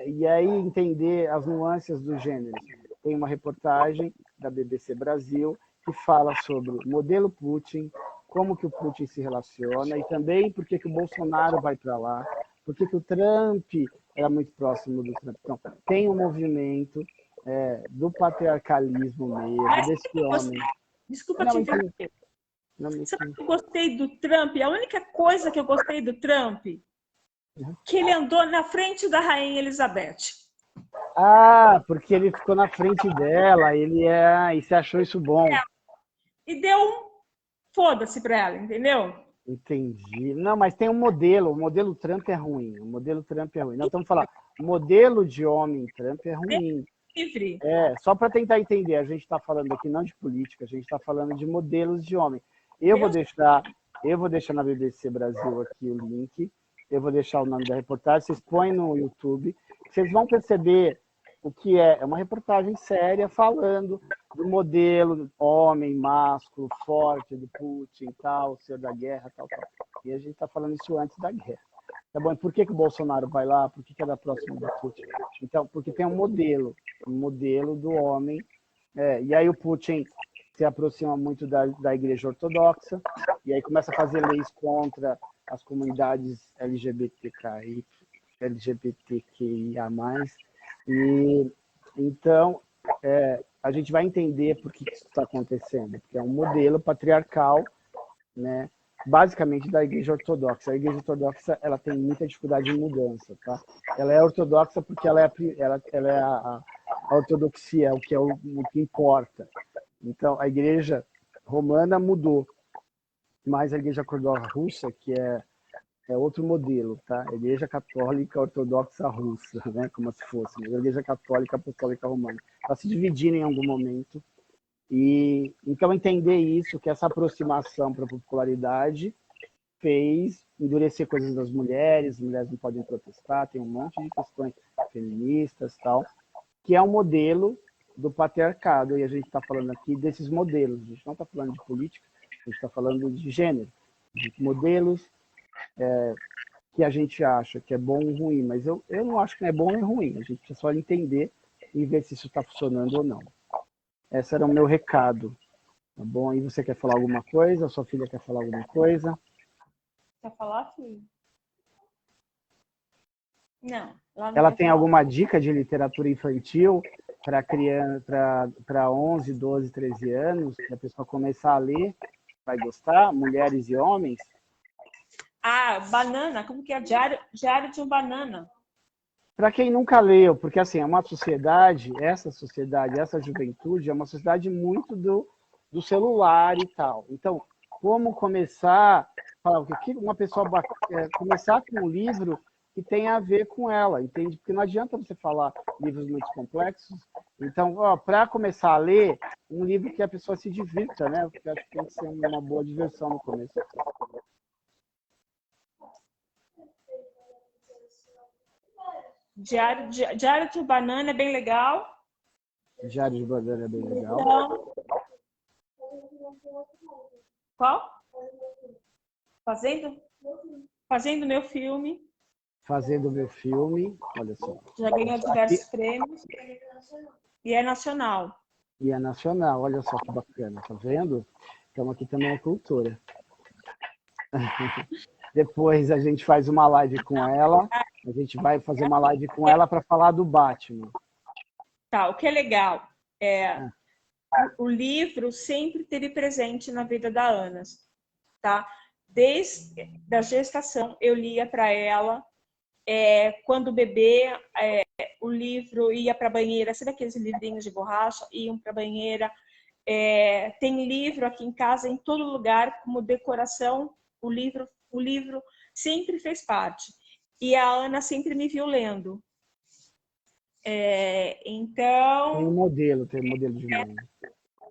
e aí entender as nuances do gênero. Tem uma reportagem da BBC Brasil que fala sobre o modelo Putin, como que o Putin se relaciona, e também por que o Bolsonaro vai para lá, por que o Trump era muito próximo do Trump. Então, tem um movimento do patriarcalismo mesmo, desse homem. Desculpa te interromper. Sabe que eu gostei do Trump? A única coisa que eu gostei do Trump, que ele andou na frente da Rainha Elizabeth. Ah, porque ele ficou na frente dela, e você achou isso bom. E deu um foda-se para ela, entendeu? Entendi. Não, mas tem um modelo. O modelo Trump é ruim. O modelo Trump é ruim. Nós estamos falando, o modelo de homem Trump é ruim. Livre. Só para tentar entender, a gente está falando aqui não de política, a gente está falando de modelos de homem. Eu vou deixar na BBC Brasil aqui o link, eu vou deixar o nome da reportagem, vocês põem no YouTube, vocês vão perceber o que é uma reportagem séria falando do modelo homem, másculo, forte, do Putin, tal, ser da guerra, tal. E a gente está falando isso antes da guerra. Tá bom? E por que o Bolsonaro vai lá? Por que é da próxima do Putin? Então, porque tem um modelo do homem. E aí o Putin se aproxima muito da Igreja Ortodoxa, e aí começa a fazer leis contra as comunidades LGBTQIA+. E então a gente vai entender por que isso está acontecendo, porque é um modelo patriarcal, né, basicamente da Igreja Ortodoxa. A Igreja Ortodoxa ela tem muita dificuldade de mudança, tá? Ela é ortodoxa porque ela é a ortodoxia, o que importa. Então a Igreja Romana mudou, mas a Igreja Ortodoxa Russa, que é outro modelo, tá? A Igreja Católica Ortodoxa Russa, né? Como se fosse, a Igreja Católica Apostólica Romana. Elas se dividiram em algum momento, e então entender isso, que essa aproximação para a popularidade fez endurecer coisas das mulheres, as mulheres não podem protestar, tem um monte de questões feministas, tal, que é um modelo do patriarcado, e a gente está falando aqui desses modelos, a gente não está falando de política, a gente está falando de gênero, de modelos que a gente acha que é bom ou ruim, mas eu não acho que é bom nem ruim, a gente precisa só entender e ver se isso está funcionando ou não. Esse era o meu recado, tá bom? E você quer falar alguma coisa? A sua filha quer falar alguma coisa? Quer falar, filho? Não, lá não Ela é tem falar. alguma dica de literatura infantil para criança, para 11, 12, 13 anos, que a pessoa começar a ler, vai gostar? Mulheres e homens? Ah, banana, como que é? Diário de um banana. Para quem nunca leu, porque assim, é uma sociedade, essa juventude, é uma sociedade muito do celular e tal. Então, como começar, falar o que uma pessoa começar com um livro que tem a ver com ela, entende? Porque não adianta você falar livros muito complexos. Então, para começar a ler, um livro que a pessoa se divirta, né? Porque eu acho que tem que ser uma boa diversão no começo. Diário de um banana é bem legal. Diário de Banana é bem legal. Então, qual? Fazendo meu filme. Fazendo meu filme, olha só. Já ganhou Aqui, diversos prêmios. E é nacional. e é nacional, olha só que bacana, tá vendo? Então aqui também é cultura. Depois a gente faz uma live com ela, a gente vai fazer uma live com ela para falar do Batman. Tá, o que é legal é Ah. o livro sempre teve presente na vida da Ana, tá? Desde a gestação eu lia para ela, quando bebê, o livro ia para a banheira, sabe aqueles livrinhos de borracha, iam para a banheira. Tem livro aqui em casa, em todo lugar, como decoração, o livro sempre fez parte. E a Ana sempre me viu lendo. Então, Tem um modelo de mãe.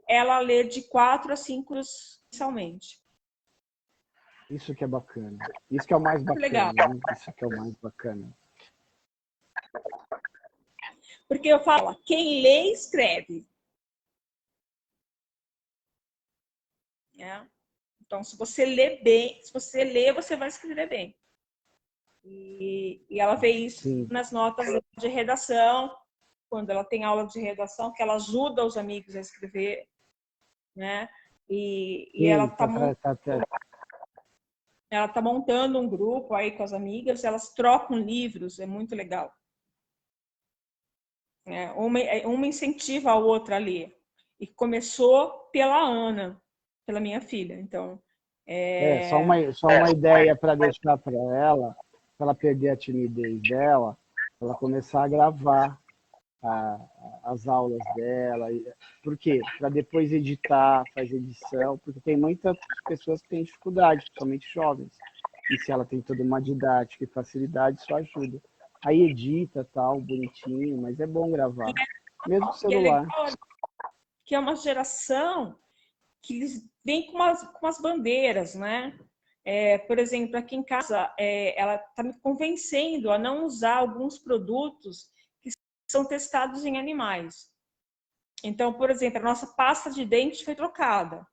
ela lê de 4 a 5 mensalmente. Isso que é bacana. Isso que é o mais Muito bacana, legal. né? Isso que é o mais bacana. Porque eu falo, quem lê, escreve. Então, se você lê bem, você vai escrever bem. E ela vê isso Sim. nas notas de redação, quando ela tem aula de redação, que ela ajuda os amigos a escrever, né? E ela tá montando um grupo aí com as amigas, elas trocam livros, é muito legal. Uma incentiva a outra a ler. E começou pela Ana, pela minha filha. Então, Só uma ideia para deixar para ela perder a timidez dela, ela começar a gravar as aulas dela. Por quê? Para depois editar, fazer edição, porque tem muitas pessoas que têm dificuldade, principalmente jovens. E se ela tem toda uma didática e facilidade, isso ajuda. Aí edita, tal, bonitinho, mas é bom gravar. Mesmo com celular. Legal, que é uma geração que eles vêm com umas bandeiras, né? Por exemplo, aqui em casa, ela está me convencendo a não usar alguns produtos que são testados em animais. Então, por exemplo, a nossa pasta de dente foi trocada.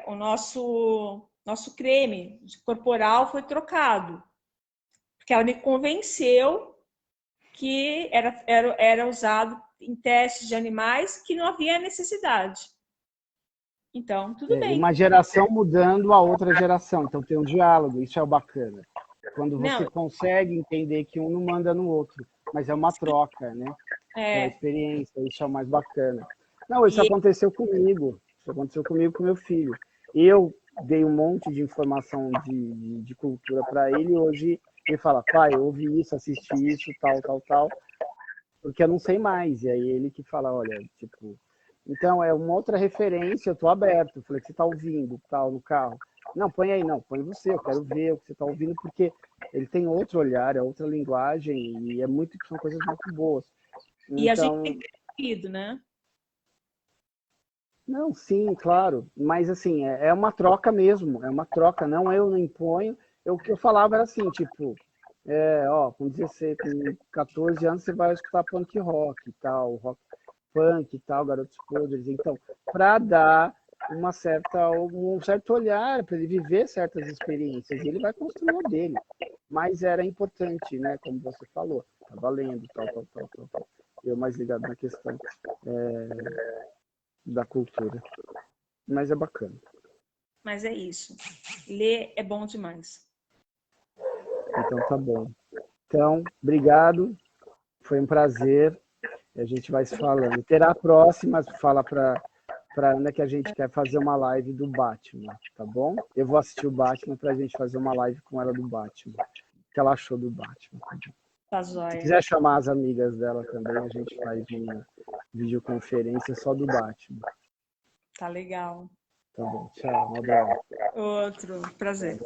O nosso creme corporal foi trocado. Porque ela me convenceu que era usado em testes de animais que não havia necessidade. Então, tudo bem. Uma geração mudando a outra geração. Então tem um diálogo, isso é o bacana. Quando você consegue entender que um não manda no outro, mas é uma troca, né? Pela experiência, isso é o mais bacana. Não, isso aconteceu comigo. Isso aconteceu comigo com meu filho. Eu dei um monte de informação de cultura para ele e hoje ele fala, pai, eu ouvi isso, assisti isso, tal, porque eu não sei mais. E aí ele que fala, olha, tipo... Então, é uma outra referência, eu estou aberto. Eu falei, você está ouvindo, tal, no carro? Não, põe aí, não, põe você, eu quero ver o que você está ouvindo, porque ele tem outro olhar, é outra linguagem, e são coisas muito boas. E a gente tem que ter ouvido, né? Não, sim, claro, mas assim, é uma troca mesmo, é uma troca, eu não imponho. O que eu falava era assim, tipo, com 16, com 14 anos você vai escutar punk rock e tal, rock punk e tal, Garotos Podres. Então, para dar um certo olhar, para ele viver certas experiências, e ele vai construir o dele. Mas era importante, né? Como você falou, tá valendo, tal. Eu mais ligado na questão da cultura. Mas é bacana. Mas é isso. Ler é bom demais. Então tá bom. Então, obrigado. Foi um prazer. A gente vai se falando. Terá a próxima, fala para Ana que a gente quer fazer uma live do Batman, tá bom? Eu vou assistir o Batman para a gente fazer uma live com ela do Batman. O que ela achou do Batman. Tá Se joia. quiser chamar as amigas dela também, a gente faz uma videoconferência só do Batman. Tá legal. Tá bom, tchau, um abraço. Outro. Prazer.